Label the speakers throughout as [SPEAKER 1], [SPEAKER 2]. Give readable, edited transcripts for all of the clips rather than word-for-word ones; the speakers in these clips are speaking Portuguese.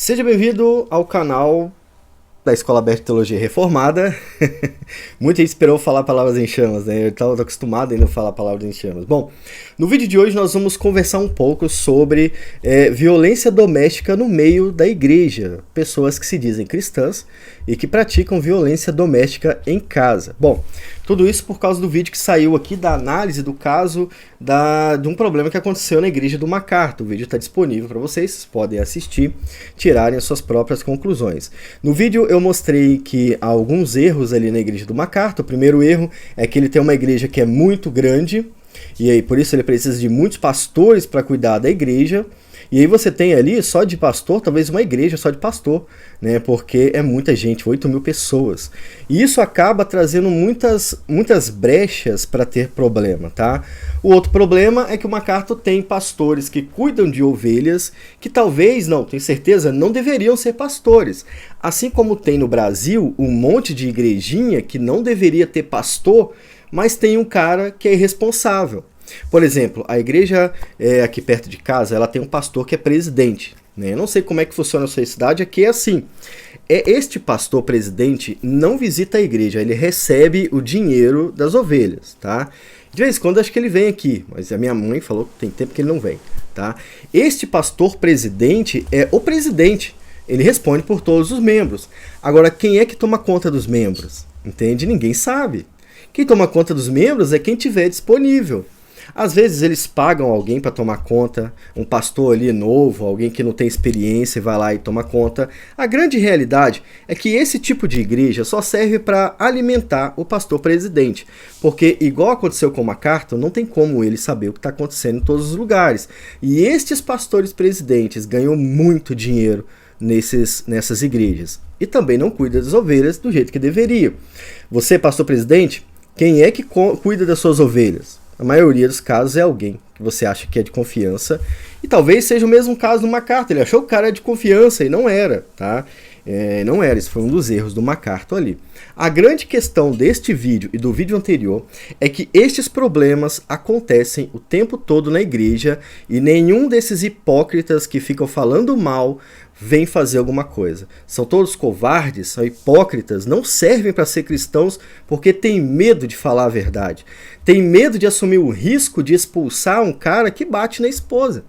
[SPEAKER 1] Seja bem-vindo ao canal da Escola Aberta de Teologia Reformada. Muita gente esperou falar palavras em chamas, né? Eu estava acostumado ainda a falar palavras em chamas. Bom, no vídeo de hoje nós vamos conversar um pouco sobre violência doméstica no meio da igreja. Pessoas que se dizem cristãs e que praticam violência doméstica em casa. Bom, tudo isso por causa do vídeo que saiu aqui da análise do caso de um problema que aconteceu na igreja do MacArthur. O vídeo está disponível para vocês podem assistir, tirarem as suas próprias conclusões. No vídeo eu mostrei que há alguns erros ali na igreja do MacArthur. O primeiro erro é que ele tem uma igreja que é muito grande, e aí por isso ele precisa de muitos pastores para cuidar da igreja. E aí você tem ali só de pastor, talvez uma igreja só de pastor, né? Porque é muita gente, 8.000 pessoas. E isso acaba trazendo muitas brechas para ter problema, tá? O outro problema é que o MacArthur tem pastores que cuidam de ovelhas, que talvez, não, tenho certeza, não deveriam ser pastores. Assim como tem no Brasil um monte de igrejinha que não deveria ter pastor, mas tem um cara que é irresponsável. Por exemplo, a igreja aqui perto de casa, ela tem um pastor que é presidente, né? Eu não sei como é que funciona a sua cidade, aqui é assim. Este pastor presidente não visita a igreja, ele recebe o dinheiro das ovelhas, tá? De vez em quando acho que ele vem aqui, mas a minha mãe falou que tem tempo que ele não vem, tá? Este pastor presidente é o presidente, ele responde por todos os membros. Agora, quem é que toma conta dos membros? Entende? Ninguém sabe. Quem toma conta dos membros é quem tiver disponível. Às vezes eles pagam alguém para tomar conta, um pastor ali novo, alguém que não tem experiência e vai lá e toma conta. A grande realidade é que esse tipo de igreja só serve para alimentar o pastor presidente, porque igual aconteceu com o MacArthur, não tem como ele saber o que está acontecendo em todos os lugares. E estes pastores presidentes ganham muito dinheiro nessas igrejas e também não cuida das ovelhas do jeito que deveria. Você, pastor presidente, quem é que cuida das suas ovelhas? A maioria dos casos é alguém que você acha que é de confiança. E talvez seja o mesmo caso do MacArthur. Ele achou que o cara era de confiança e não era, tá? Não era, esse foi um dos erros do MacArthur ali. A grande questão deste vídeo e do vídeo anterior é que estes problemas acontecem o tempo todo na igreja e nenhum desses hipócritas que ficam falando mal vem fazer alguma coisa. São todos covardes, são hipócritas, não servem para ser cristãos porque têm medo de falar a verdade. Tem medo de assumir o risco de expulsar um cara que bate na esposa.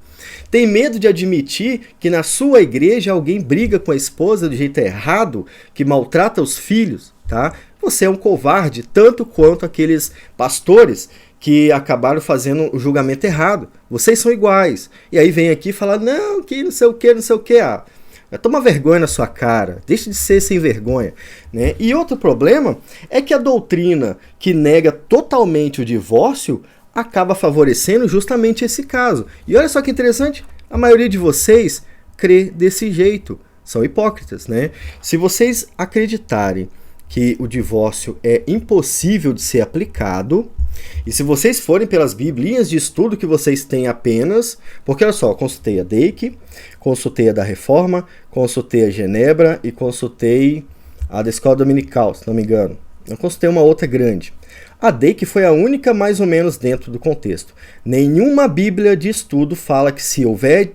[SPEAKER 1] Tem medo de admitir que na sua igreja alguém briga com a esposa do jeito errado, que maltrata os filhos, tá? Você é um covarde, tanto quanto aqueles pastores que acabaram fazendo o julgamento errado. Vocês são iguais. E aí vem aqui e fala, não, que não sei o que, não sei o que. Toma vergonha na sua cara, deixe de ser sem vergonha, né? E outro problema é que a doutrina que nega totalmente o divórcio acaba favorecendo justamente esse caso. E olha só que interessante, a maioria de vocês crê desse jeito, são hipócritas, né? Se vocês acreditarem que o divórcio é impossível de ser aplicado, e se vocês forem pelas biblinhas de estudo que vocês têm apenas, porque olha só, eu consultei a Dake, consultei a da Reforma, consultei a Genebra e consultei a da Escola Dominical, se não me engano. Eu consultei uma outra grande. A Dake foi a única mais ou menos dentro do contexto. Nenhuma bíblia de estudo fala que se houver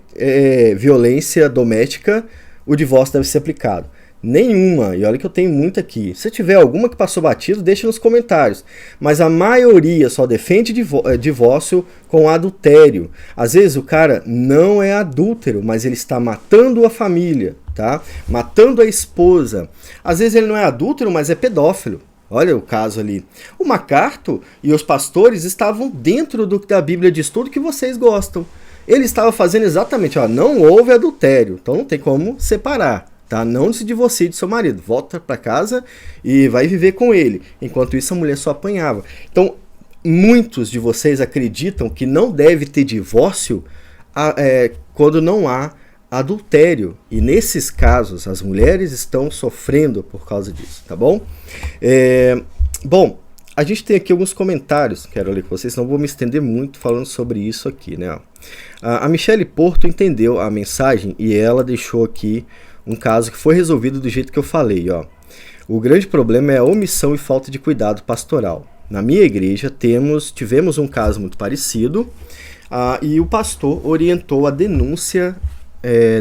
[SPEAKER 1] violência doméstica, o divórcio deve ser aplicado. Nenhuma, e olha que eu tenho muita aqui. Se tiver alguma que passou batido, deixa nos comentários. Mas a maioria só defende divórcio com adultério. Às vezes o cara não é adúltero, mas ele está matando a família, tá? Matando a esposa. Às vezes ele não é adúltero, mas é pedófilo. Olha o caso ali. O MacArthur e os pastores estavam dentro da Bíblia de estudo que vocês gostam. Ele estava fazendo exatamente, não houve adultério, então não tem como separar. Tá? Não se divorcie do seu marido, volta para casa e vai viver com ele. Enquanto isso, a mulher só apanhava. Então, muitos de vocês acreditam que não deve ter divórcio quando não há adultério. E nesses casos, as mulheres estão sofrendo por causa disso, tá bom? Bom, a gente tem aqui alguns comentários, quero ler com vocês, não vou me estender muito falando sobre isso aqui, né? A Michele Porto entendeu a mensagem e ela deixou aqui um caso que foi resolvido do jeito que eu falei, ó. O grande problema é a omissão e falta de cuidado pastoral. Na minha igreja tivemos um caso muito parecido e o pastor orientou a denúncia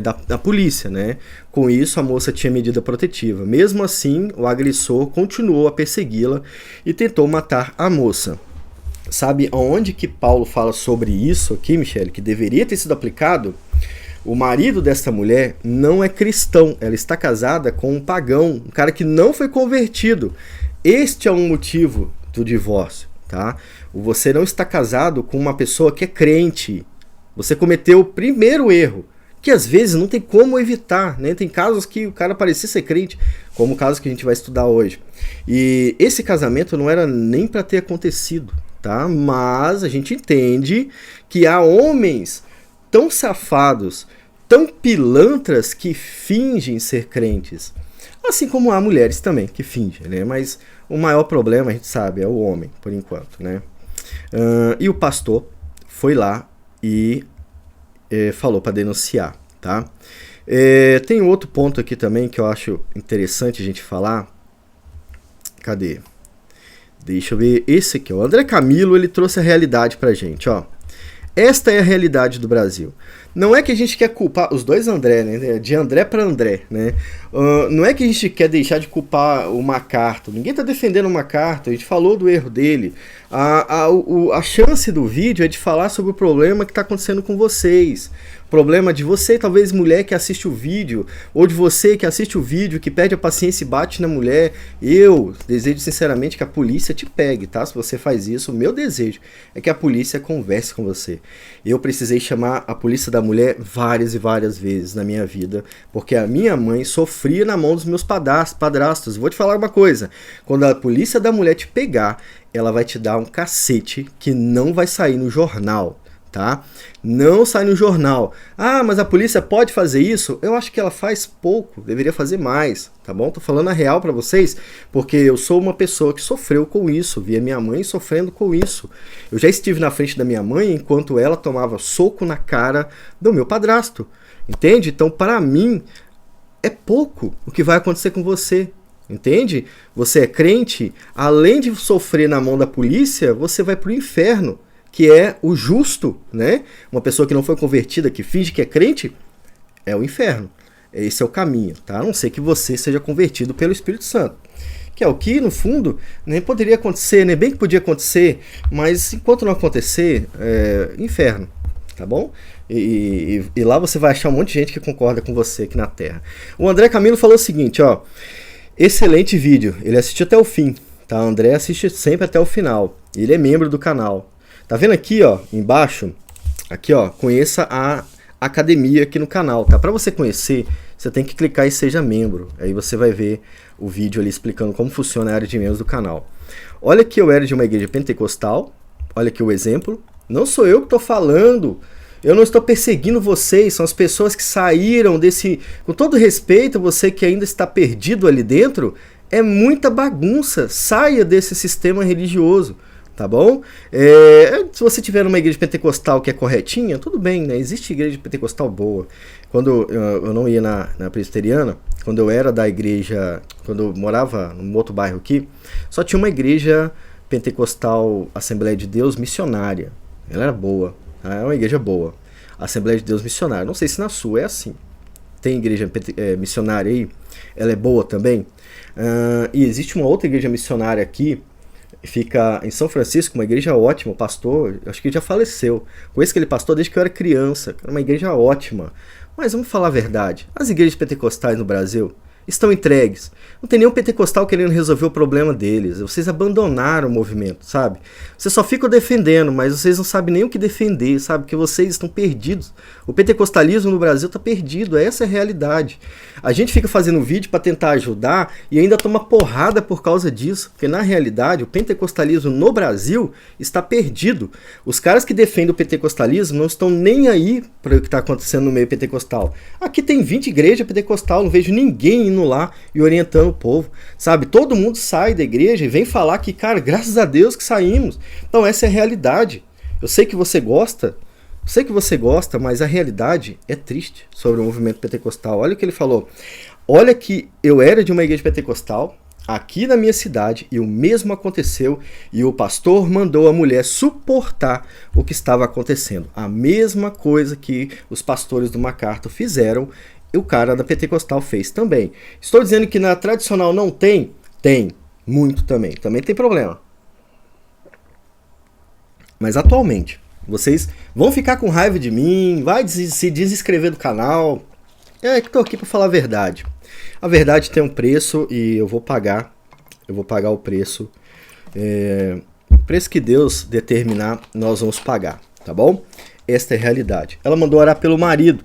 [SPEAKER 1] da polícia, né? Com isso, a moça tinha medida protetiva. Mesmo assim, o agressor continuou a persegui-la e tentou matar a moça. Sabe onde que Paulo fala sobre isso aqui, Michele, que deveria ter sido aplicado? O marido dessa mulher não é cristão, ela está casada com um pagão, um cara que não foi convertido. Este é um motivo do divórcio, tá? Você não está casado com uma pessoa que é crente. Você cometeu o primeiro erro, que às vezes não tem como evitar, né? Tem casos que o cara parecia ser crente, como o caso que a gente vai estudar hoje. E esse casamento não era nem para ter acontecido, tá? Mas a gente entende que há homens tão safados, tão pilantras que fingem ser crentes. Assim como há mulheres também que fingem, né? Mas o maior problema, a gente sabe, é o homem, por enquanto, né? E o pastor foi lá e falou para denunciar, tá? Tem outro ponto aqui também que eu acho interessante a gente falar. Cadê? Deixa eu ver. Esse aqui, o André Camilo, ele trouxe a realidade pra gente, ó. Esta é a realidade do Brasil. Não é que a gente quer culpar os dois André, né? De André para André, né? Não é que a gente quer deixar de culpar o MacArthur. Ninguém está defendendo o MacArthur. A gente falou do erro dele. A chance do vídeo é de falar sobre o problema que está acontecendo com vocês. Problema de você, talvez mulher que assiste o vídeo, ou de você que assiste o vídeo, que perde a paciência e bate na mulher. Eu desejo sinceramente que a polícia te pegue, tá? Se você faz isso, o meu desejo é que a polícia converse com você. Eu precisei chamar a polícia da mulher várias e várias vezes na minha vida, porque a minha mãe sofria na mão dos meus padrastos. Vou te falar uma coisa, quando a polícia da mulher te pegar, ela vai te dar um cacete que não vai sair no jornal. Tá? Não sai no jornal. Ah, mas a polícia pode fazer isso? Eu acho que ela faz pouco, deveria fazer mais, tá bom? Tô falando a real pra vocês, porque eu sou uma pessoa que sofreu com isso, vi a minha mãe sofrendo com isso. Eu já estive na frente da minha mãe enquanto ela tomava soco na cara do meu padrasto, entende? Então, para mim, é pouco o que vai acontecer com você. Entende? Você é crente, além de sofrer na mão da polícia, você vai pro inferno, que é o justo, né? Uma pessoa que não foi convertida, que finge que é crente, é o inferno. Esse é o caminho, tá? A não ser que você seja convertido pelo Espírito Santo. Que é o que, no fundo, nem poderia acontecer, né? Bem que podia acontecer, mas enquanto não acontecer, inferno, tá bom? E lá você vai achar um monte de gente que concorda com você aqui na Terra. O André Camilo falou o seguinte, ó. Excelente vídeo, ele assistiu até o fim, tá? O André assiste sempre até o final. Ele é membro do canal. Tá vendo aqui, ó, embaixo? Aqui, ó, conheça a academia aqui no canal, tá? Para você conhecer, você tem que clicar em seja membro. Aí você vai ver o vídeo ali explicando como funciona a área de membros do canal. Olha que eu era de uma igreja pentecostal. Olha aqui o exemplo. Não sou eu que estou falando. Eu não estou perseguindo vocês. São as pessoas que saíram desse... Com todo respeito, você que ainda está perdido ali dentro, é muita bagunça. Saia desse sistema religioso. Tá bom? Se você tiver uma igreja pentecostal que é corretinha, tudo bem, né? Existe igreja pentecostal boa. Quando eu não ia na presbiteriana, quando eu era da igreja, quando eu morava num outro bairro aqui, só tinha uma igreja pentecostal Assembleia de Deus missionária. Ela era boa, tá? É uma igreja boa. Assembleia de Deus missionária. Não sei se na sua é assim. Tem igreja missionária aí? Ela é boa também? E existe uma outra igreja missionária aqui, fica em São Francisco, uma igreja ótima, o pastor, acho que já faleceu. Conheço aquele pastor desde que eu era criança, era uma igreja ótima. Mas vamos falar a verdade, as igrejas pentecostais no Brasil estão entregues. Não tem nenhum pentecostal querendo resolver o problema deles. Vocês abandonaram o movimento, sabe? Vocês só ficam defendendo, mas vocês não sabem nem o que defender, sabe? Porque vocês estão perdidos. O pentecostalismo no Brasil está perdido, essa é a realidade. A gente fica fazendo vídeo para tentar ajudar e ainda toma porrada por causa disso. Porque na realidade o pentecostalismo no Brasil está perdido. Os caras que defendem o pentecostalismo não estão nem aí para o que está acontecendo no meio pentecostal. Aqui tem 20 igrejas pentecostal, não vejo ninguém indo lá e orientando o povo, sabe? Todo mundo sai da igreja e vem falar que, cara, graças a Deus que saímos. Então essa é a realidade. Eu sei que você gosta, mas a realidade é triste sobre o movimento pentecostal. Olha o que ele falou. Olha que eu era de uma igreja pentecostal, aqui na minha cidade e o mesmo aconteceu e o pastor mandou a mulher suportar o que estava acontecendo. A mesma coisa que os pastores do MacArthur fizeram, o cara da Pentecostal fez também. Estou dizendo que na tradicional não tem? Tem, muito também. Também tem problema. Mas atualmente, vocês vão ficar com raiva de mim, vai se desinscrever do canal. É que estou aqui para falar a verdade. A verdade tem um preço e eu vou pagar o preço. O preço que Deus determinar, nós vamos pagar, tá bom? Esta é a realidade. Ela mandou orar pelo marido.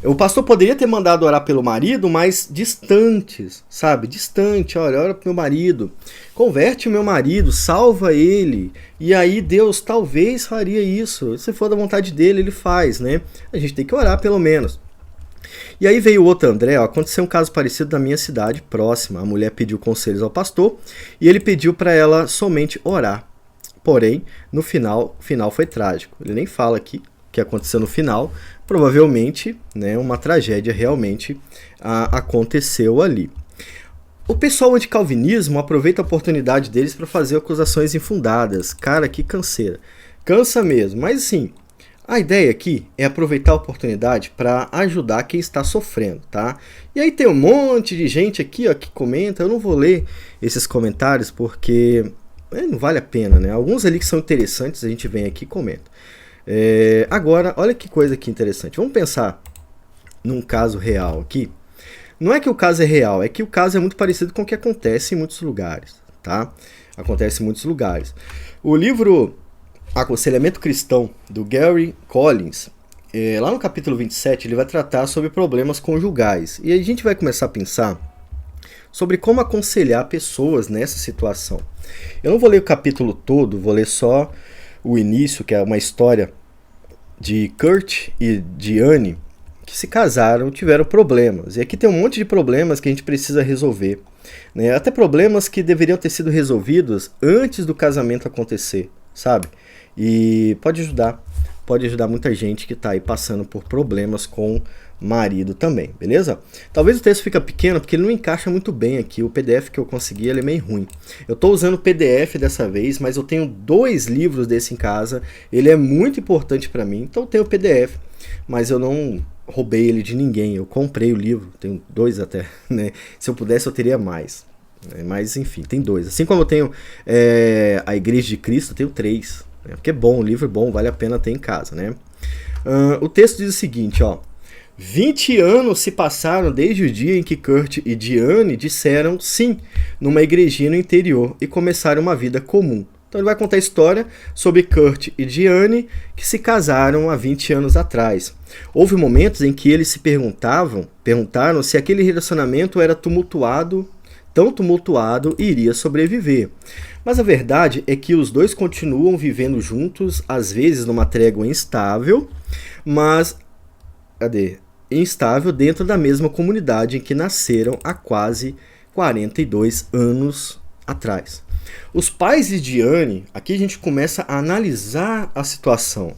[SPEAKER 1] O pastor poderia ter mandado orar pelo marido, mas distantes, sabe? Distante, olha, ora pro meu marido, converte o meu marido, salva ele, e aí Deus talvez faria isso. Se for da vontade dele, ele faz, né? A gente tem que orar pelo menos. E aí veio o outro André, ó, aconteceu um caso parecido na minha cidade, próxima. A mulher pediu conselhos ao pastor e ele pediu para ela somente orar. Porém, no final, o final foi trágico. Ele nem fala aqui o que aconteceu no final. Provavelmente, né, uma tragédia realmente aconteceu ali. O pessoal anticalvinismo aproveita a oportunidade deles para fazer acusações infundadas. Cara, que canseira. Cansa mesmo, mas assim, a ideia aqui é aproveitar a oportunidade para ajudar quem está sofrendo, tá? E aí tem um monte de gente aqui, ó, que comenta. Eu não vou ler esses comentários porque não vale a pena, né? Alguns ali que são interessantes a gente vem aqui e comenta. Agora, olha que coisa aqui interessante. Vamos pensar num caso real aqui. Não é que o caso é real, é que o caso é muito parecido com o que acontece em muitos lugares, tá? Acontece em muitos lugares. O livro Aconselhamento Cristão, do Gary Collins, lá no capítulo 27, ele vai tratar sobre problemas conjugais. E a gente vai começar a pensar sobre como aconselhar pessoas nessa situação. Eu não vou ler o capítulo todo, vou ler só o início, que é uma história de Kurt e de Anne, que se casaram, tiveram problemas. E aqui tem um monte de problemas que a gente precisa resolver, né? Até problemas que deveriam ter sido resolvidos antes do casamento acontecer, sabe? E pode ajudar muita gente que está aí passando por problemas com marido também, beleza? Talvez o texto fique pequeno porque ele não encaixa muito bem aqui. O PDF que eu consegui, ele é meio ruim. Eu estou usando o PDF dessa vez, mas eu tenho 2 livros desse em casa. Ele é muito importante para mim, então eu tenho o PDF, mas eu não roubei ele de ninguém. Eu comprei o livro, tenho 2 até, né? Se eu pudesse eu teria mais, mas enfim, tem 2. Assim como eu tenho a Igreja de Cristo, eu tenho 3, né? Porque é bom, o livro é bom, vale a pena ter em casa, né? O texto diz o seguinte, ó: 20 anos se passaram desde o dia em que Kurt e Diane disseram sim numa igrejinha no interior e começaram uma vida comum. Então ele vai contar a história sobre Kurt e Diane que se casaram há 20 anos atrás. Houve momentos em que eles se perguntaram se aquele relacionamento era tão tumultuado e iria sobreviver. Mas a verdade é que os dois continuam vivendo juntos, às vezes numa trégua instável, mas instável dentro da mesma comunidade em que nasceram há quase 42 anos atrás. Os pais de Diane, aqui a gente começa a analisar a situação.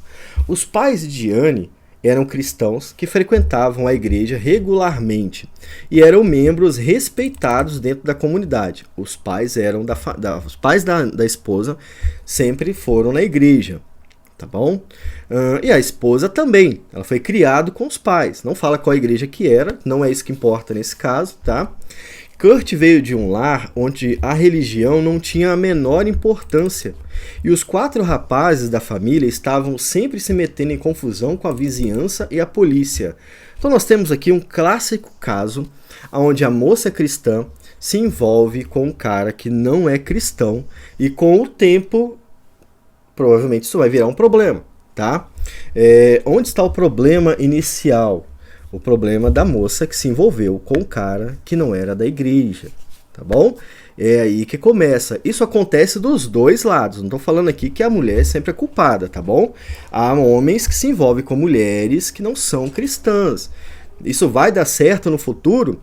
[SPEAKER 1] Os pais de Diane eram cristãos que frequentavam a igreja regularmente e eram membros respeitados dentro da comunidade. Os pais eram os pais da esposa sempre foram na igreja. Tá bom? E a esposa também. Ela foi criada com os pais. Não fala qual igreja que era, não é isso que importa nesse caso, tá? Kurt veio de um lar onde a religião não tinha a menor importância. E os 4 rapazes da família estavam sempre se metendo em confusão com a vizinhança e a polícia. Então nós temos aqui um clássico caso onde a moça cristã se envolve com um cara que não é cristão e com o tempo provavelmente isso vai virar um problema, tá? Onde está o problema inicial? O problema da moça que se envolveu com um cara que não era da igreja, tá bom? É aí que começa. Isso acontece dos 2 lados. Não estou falando aqui que a mulher sempre é culpada, tá bom? Há homens que se envolvem com mulheres que não são cristãs. Isso vai dar certo no futuro?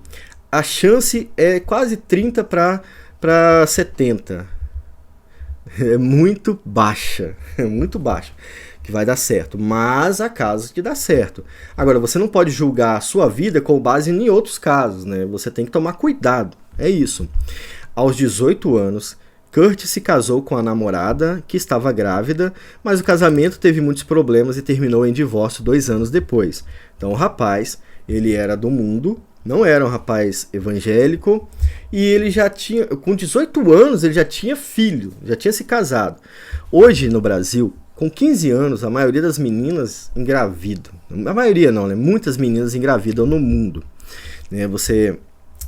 [SPEAKER 1] A chance é quase 30 para 70. É muito baixa, que vai dar certo, mas há casos que dá certo. Agora, você não pode julgar a sua vida com base em outros casos, né? Você tem que tomar cuidado, é isso. aos 18 anos, Kurt se casou com a namorada, que estava grávida, mas o casamento teve muitos problemas e terminou em divórcio 2 anos depois. Então o rapaz, ele era do mundo, não era um rapaz evangélico, e ele já tinha, com 18 anos, ele já tinha filho, já tinha se casado. Hoje, no Brasil, com 15 anos, a maioria das meninas engravidam. A maioria não, né? Muitas meninas engravidam no mundo.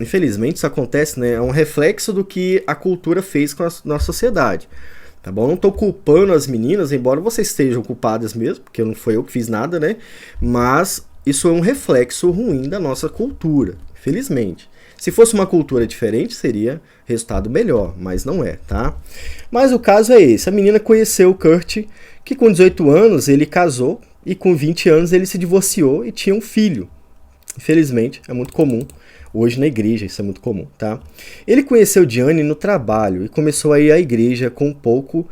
[SPEAKER 1] Infelizmente, isso acontece, né? É um reflexo do que a cultura fez com a nossa sociedade. Tá bom? Não estou culpando as meninas, embora vocês estejam culpadas mesmo, porque não foi eu que fiz nada, né? Mas isso é um reflexo ruim da nossa cultura, felizmente. Se fosse uma cultura diferente, seria resultado melhor, mas não é, tá? Mas o caso é esse. A menina conheceu o Kurt, que com 18 anos ele casou, e com 20 anos ele se divorciou e tinha um filho. Infelizmente, é muito comum. Hoje na igreja isso é muito comum, tá? Ele conheceu Diane no trabalho e começou a ir à igreja com um pouco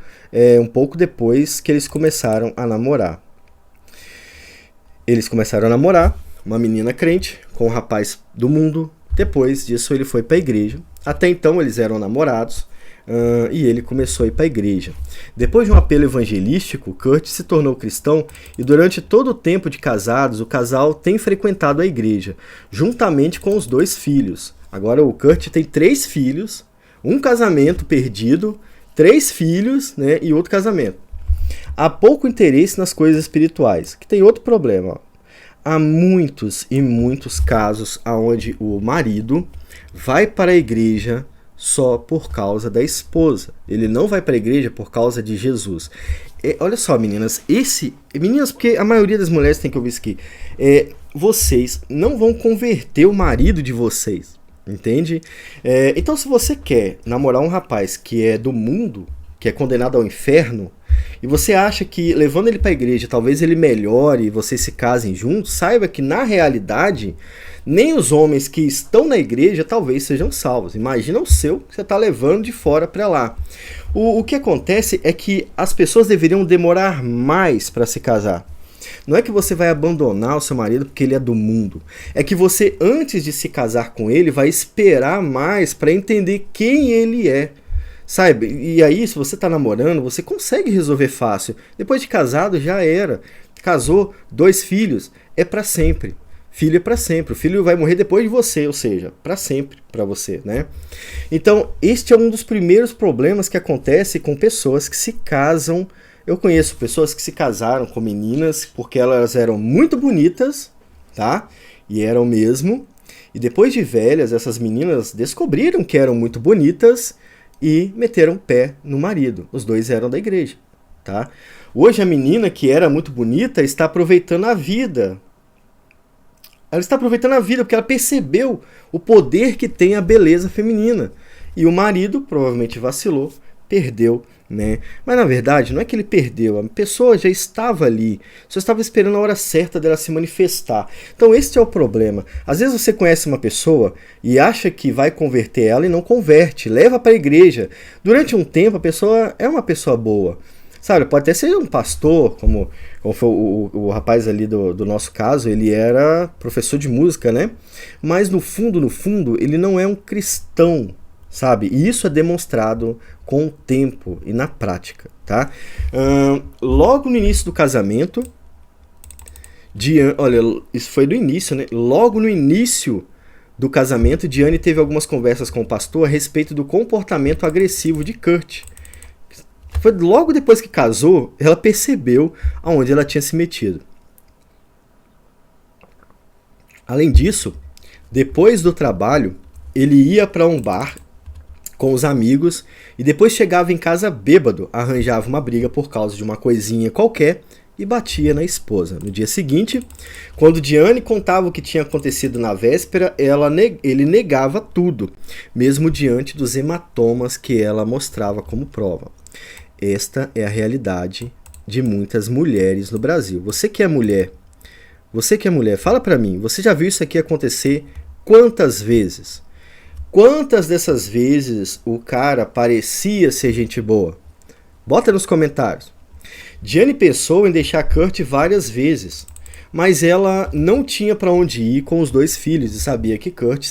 [SPEAKER 1] depois que eles começaram a namorar. Eles começaram a namorar, uma menina crente com um rapaz do mundo. Depois disso ele foi para a igreja. Até então eles eram namorados e ele começou a ir para a igreja. Depois de um apelo evangelístico, Kurt se tornou cristão e durante todo o tempo de casados, o casal tem frequentado a igreja, juntamente com os 2 filhos. Agora o Kurt tem 3 filhos, um casamento perdido, 3 filhos, né, e outro casamento. Há pouco interesse nas coisas espirituais, que tem outro problema. Ó. Há muitos e muitos casos onde o marido vai para a igreja só por causa da esposa. Ele não vai para a igreja por causa de Jesus. Olha só, meninas, meninas, porque a maioria das mulheres tem que ouvir isso aqui. Vocês não vão converter o marido de vocês, entende? Então, se você quer namorar um rapaz que é do mundo, que é condenado ao inferno, e você acha que levando ele para a igreja talvez ele melhore e vocês se casem juntos, saiba que na realidade nem os homens que estão na igreja talvez sejam salvos. Imagina o seu que você está levando de fora para lá. O que acontece é que as pessoas deveriam demorar mais para se casar. Não é que você vai abandonar o seu marido porque ele é do mundo. É que você, antes de se casar com ele, vai esperar mais para entender quem ele é. Sabe? E aí, se você tá namorando, você consegue resolver fácil. Depois de casado, já era. Casou, 2 filhos, é para sempre. Filho é para sempre. O filho vai morrer depois de você, ou seja, para sempre para você, né? Então, este é um dos primeiros problemas que acontece com pessoas que se casam. Eu conheço pessoas que se casaram com meninas porque elas eram muito bonitas, tá? E eram mesmo. E depois de velhas, essas meninas descobriram que eram muito bonitas e meteram o pé no marido. Os 2 eram da igreja, tá? Hoje a menina que era muito bonita está aproveitando a vida. Ela está aproveitando a vida porque ela percebeu o poder que tem a beleza feminina. E o marido provavelmente vacilou, perdeu, né? Mas na verdade não é que ele perdeu, a pessoa já estava ali, só estava esperando a hora certa dela se manifestar. Então esse é o problema. Às vezes você conhece uma pessoa e acha que vai converter ela e não converte, leva para a igreja. Durante um tempo a pessoa é uma pessoa boa, sabe? Pode até ser um pastor, como foi o rapaz ali do nosso caso, ele era professor de música, né? Mas no fundo, ele não é um cristão, sabe? E isso é demonstrado com o tempo e na prática, tá? Logo no início do casamento, olha, isso foi do início, né? Logo no início do casamento, Diane teve algumas conversas com o pastor a respeito do comportamento agressivo de Kurt. Foi logo depois que casou, ela percebeu aonde ela tinha se metido. Além disso, depois do trabalho, ele ia para um bar com os amigos e depois chegava em casa bêbado, arranjava uma briga por causa de uma coisinha qualquer e batia na esposa. No dia seguinte, quando Diane contava o que tinha acontecido na véspera, ele negava tudo, mesmo diante dos hematomas que ela mostrava como prova. Esta é a realidade de muitas mulheres no Brasil. Você que é mulher, fala pra mim, você já viu isso aqui acontecer quantas vezes? Quantas dessas vezes o cara parecia ser gente boa? Bota nos comentários. Diane pensou em deixar Kurt várias vezes, mas ela não tinha para onde ir com os dois filhos e sabia que Kurt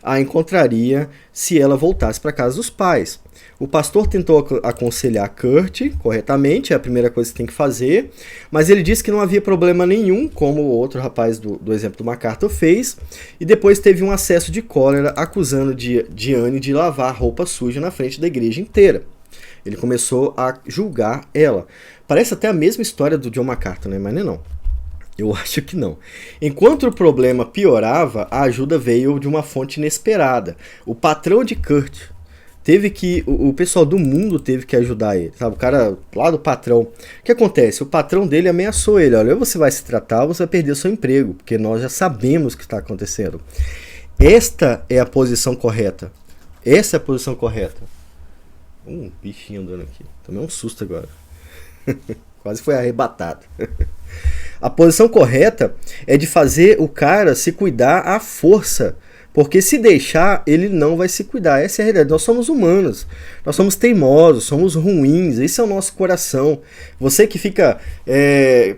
[SPEAKER 1] a encontraria se ela voltasse para casa dos pais. O pastor tentou aconselhar Kurt corretamente, é a primeira coisa que tem que fazer, mas ele disse que não havia problema nenhum, como o outro rapaz do exemplo do MacArthur fez, e depois teve um acesso de cólera acusando Diane de lavar roupa suja na frente da igreja inteira. Ele começou a julgar ela. Parece até a mesma história do John MacArthur, né? Mas não é não. Eu acho que não. Enquanto o problema piorava, a ajuda veio de uma fonte inesperada. O patrão de Kurt o pessoal do mundo teve que ajudar ele, sabe? O cara lá do patrão. O que acontece? O patrão dele ameaçou ele: olha, ou você vai se tratar ou você vai perder seu emprego, porque nós já sabemos o que está acontecendo. Esta é a posição correta. Essa é a posição correta. Bichinho andando aqui. Tomei um susto agora. Quase foi arrebatado. A posição correta é de fazer o cara se cuidar à força. Porque se deixar, ele não vai se cuidar. Essa é a realidade. Nós somos humanos. Nós somos teimosos, somos ruins. Esse é o nosso coração. Você que fica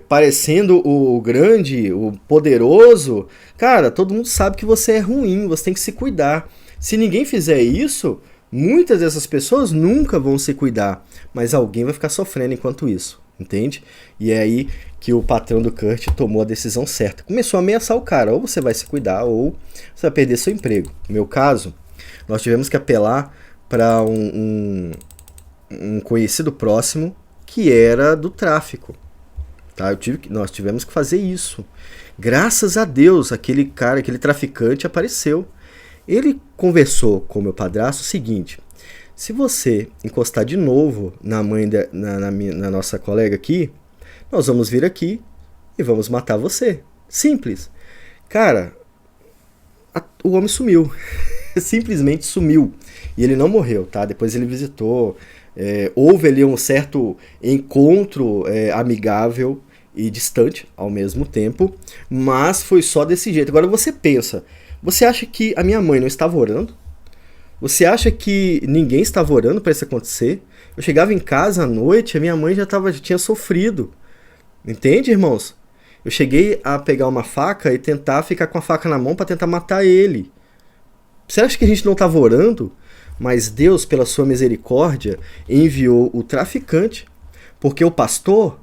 [SPEAKER 1] parecendo o grande, o poderoso, cara, todo mundo sabe que você é ruim. Você tem que se cuidar. Se ninguém fizer isso, muitas dessas pessoas nunca vão se cuidar. Mas alguém vai ficar sofrendo enquanto isso. Entende? E é aí que o patrão do Kurt tomou a decisão certa. Começou a ameaçar o cara: ou você vai se cuidar ou você vai perder seu emprego. No meu caso, nós tivemos que apelar para um conhecido próximo que era do tráfico. Tá? Nós tivemos que fazer isso. Graças a Deus, aquele traficante apareceu. Ele conversou com o meu padrasto o seguinte: se você encostar de novo na nossa colega aqui, nós vamos vir aqui e vamos matar você. Simples. Cara, o homem sumiu. Simplesmente sumiu. E ele não morreu, tá? Depois ele visitou. Houve ali um certo encontro amigável e distante ao mesmo tempo, mas foi só desse jeito. Agora você pensa, você acha que a minha mãe não estava orando? Você acha que ninguém estava orando para isso acontecer? Eu chegava em casa à noite, a minha mãe já tinha sofrido. Entende, irmãos? Eu cheguei a pegar uma faca e tentar ficar com a faca na mão para tentar matar ele. Você acha que a gente não estava orando? Mas Deus, pela sua misericórdia, enviou o traficante, porque o pastor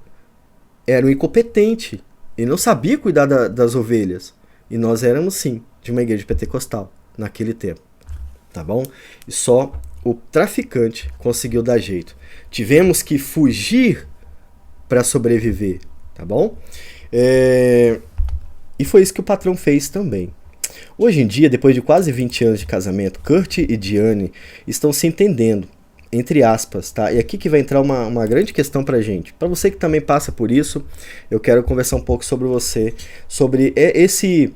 [SPEAKER 1] era um incompetente. Ele não sabia cuidar das ovelhas. E nós éramos, sim, de uma igreja pentecostal, naquele tempo. Tá bom? E só o traficante conseguiu dar jeito. Tivemos que fugir para sobreviver, tá bom? E foi isso que o patrão fez também. Hoje em dia, depois de quase 20 anos de casamento, Kurt e Diane estão se entendendo, entre aspas, tá? E aqui que vai entrar uma grande questão pra gente. Para você que também passa por isso, eu quero conversar um pouco sobre esse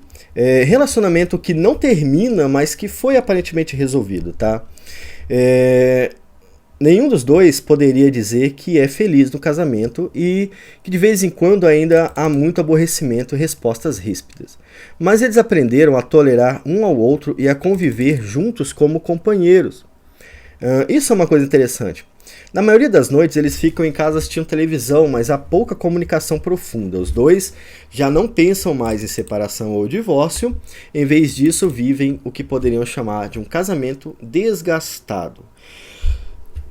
[SPEAKER 1] relacionamento que não termina, mas que foi aparentemente resolvido, tá? Nenhum dos dois poderia dizer que é feliz no casamento e que de vez em quando ainda há muito aborrecimento e respostas ríspidas. Mas eles aprenderam a tolerar um ao outro e a conviver juntos como companheiros. Isso é uma coisa interessante. Na maioria das noites eles ficam em casa assistindo televisão, mas há pouca comunicação profunda. Os dois já não pensam mais em separação ou divórcio, em vez disso vivem o que poderiam chamar de um casamento desgastado.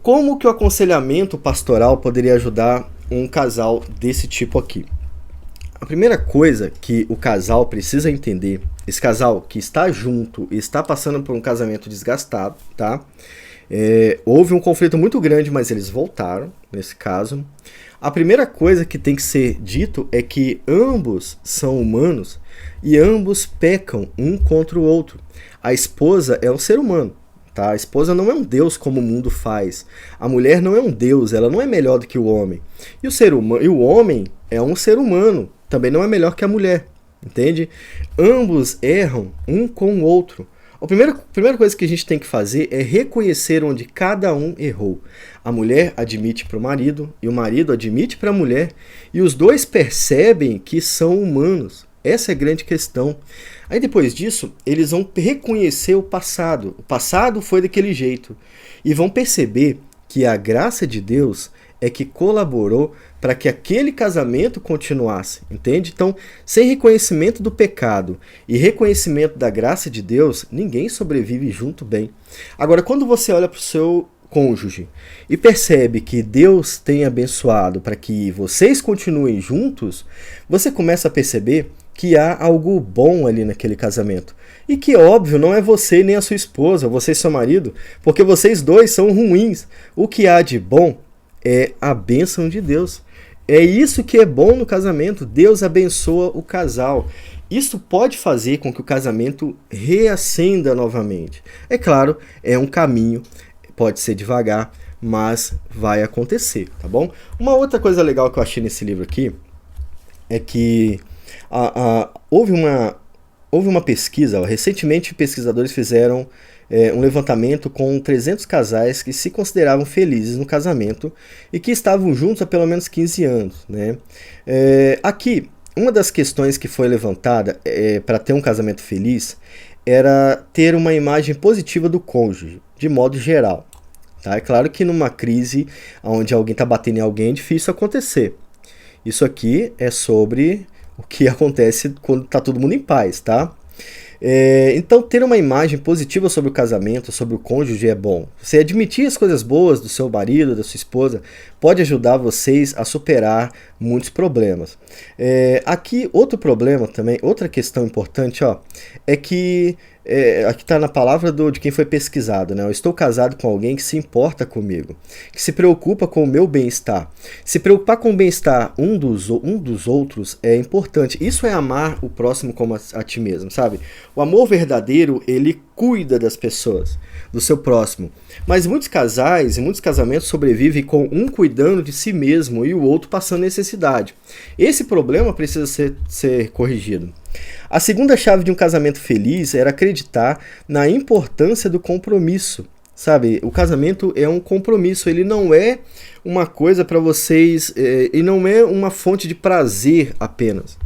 [SPEAKER 1] Como que o aconselhamento pastoral poderia ajudar um casal desse tipo aqui? A primeira coisa que o casal precisa entender, esse casal que está junto e está passando por um casamento desgastado, tá? Houve um conflito muito grande, mas eles voltaram, nesse caso. A primeira coisa que tem que ser dito é que ambos são humanos e ambos pecam um contra o outro. A esposa é um ser humano. Tá? A esposa não é um deus como o mundo faz. A mulher não é um deus, ela não é melhor do que o homem. E o homem é um ser humano, também não é melhor que a mulher. Entende? Ambos erram um com o outro. A primeira coisa que a gente tem que fazer é reconhecer onde cada um errou. A mulher admite para o marido e o marido admite para a mulher e os dois percebem que são humanos. Essa é a grande questão. Aí depois disso, eles vão reconhecer o passado. O passado foi daquele jeito. E vão perceber que a graça de Deus é que colaborou para que aquele casamento continuasse, entende? Então, sem reconhecimento do pecado e reconhecimento da graça de Deus, ninguém sobrevive junto bem. Agora, quando você olha para o seu cônjuge e percebe que Deus tem abençoado para que vocês continuem juntos, você começa a perceber que há algo bom ali naquele casamento. E que, óbvio, não é você nem a sua esposa, você e seu marido, porque vocês dois são ruins. O que há de bom é a bênção de Deus. É isso que é bom no casamento. Deus abençoa o casal. Isso pode fazer com que o casamento reacenda novamente. É claro, é um caminho, pode ser devagar, mas vai acontecer, tá bom? Uma outra coisa legal que eu achei nesse livro aqui é que houve uma pesquisa, recentemente pesquisadores fizeram um levantamento com 300 casais que se consideravam felizes no casamento e que estavam juntos há pelo menos 15 anos, né? Aqui, uma das questões que foi levantada para ter um casamento feliz era ter uma imagem positiva do cônjuge, de modo geral. Tá? É claro que numa crise onde alguém está batendo em alguém é difícil acontecer. Isso aqui é sobre o que acontece quando está todo mundo em paz, tá? Então, ter uma imagem positiva sobre o casamento, sobre o cônjuge é bom. Você admitir as coisas boas do seu marido, da sua esposa, pode ajudar vocês a superar muitos problemas. Aqui, outro problema também, outra questão importante, ó, é que aqui está na palavra de quem foi pesquisado, né? Eu estou casado com alguém que se importa comigo, que se preocupa com o meu bem-estar. Se preocupar com o bem-estar um dos outros é importante. Isso é amar o próximo como a ti mesmo, sabe? O amor verdadeiro, ele cuida das pessoas, do seu próximo. Mas muitos casais e muitos casamentos sobrevivem com um cuidando de si mesmo e o outro passando necessidade. Esse problema precisa ser corrigido. A segunda chave de um casamento feliz era acreditar na importância do compromisso. Sabe, o casamento é um compromisso, ele não é uma coisa para vocês, e não é uma fonte de prazer apenas.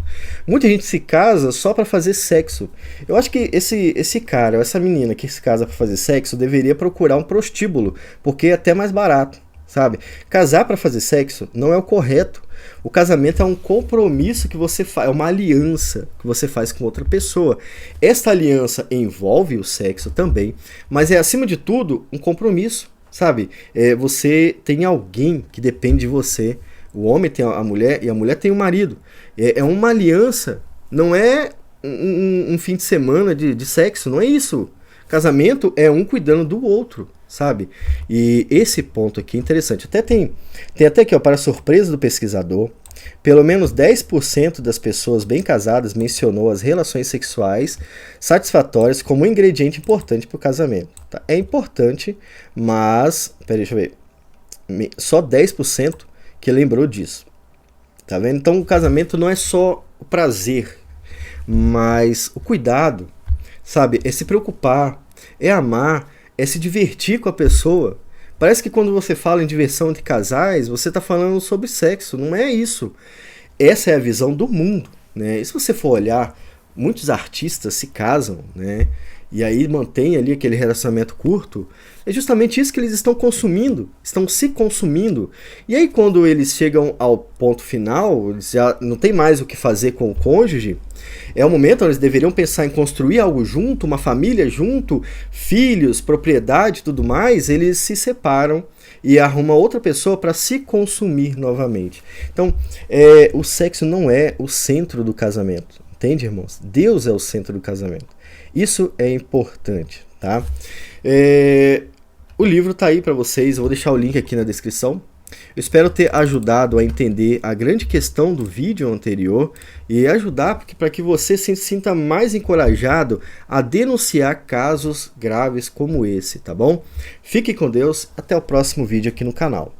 [SPEAKER 1] Muita gente se casa só para fazer sexo. Eu acho que esse cara, essa menina que se casa para fazer sexo, deveria procurar um prostíbulo, porque é até mais barato, sabe? Casar para fazer sexo não é o correto. O casamento é um compromisso que você faz, é uma aliança que você faz com outra pessoa. Esta aliança envolve o sexo também, mas é acima de tudo um compromisso, sabe? Você tem alguém que depende de você. O homem tem a mulher e a mulher tem o marido. É uma aliança, não é um fim de semana de sexo, não é isso. Casamento é um cuidando do outro, sabe? E esse ponto aqui é interessante. Tem até aqui, ó, para surpresa do pesquisador, pelo menos 10% das pessoas bem casadas mencionou as relações sexuais satisfatórias como um ingrediente importante para o casamento. Tá? É importante, mas... Peraí, deixa eu ver. Só 10% que lembrou disso. Tá vendo? Então o casamento não é só o prazer, mas o cuidado, sabe? É se preocupar, é amar, é se divertir com a pessoa. Parece que quando você fala em diversão entre casais, você está falando sobre sexo. Não é isso. Essa é a visão do mundo, né? E se você for olhar, muitos artistas se casam, né? E aí mantém ali aquele relacionamento curto. É justamente isso que eles estão consumindo, estão se consumindo. E aí quando eles chegam ao ponto final, eles já não tem mais o que fazer com o cônjuge, é o momento onde eles deveriam pensar em construir algo junto, uma família junto, filhos, propriedade e tudo mais, eles se separam e arrumam outra pessoa para se consumir novamente. Então, o sexo não é o centro do casamento, entende, irmãos? Deus é o centro do casamento. Isso é importante, tá? O livro tá aí para vocês, eu vou deixar o link aqui na descrição. Eu espero ter ajudado a entender a grande questão do vídeo anterior e ajudar para que você se sinta mais encorajado a denunciar casos graves como esse, tá bom? Fique com Deus, até o próximo vídeo aqui no canal.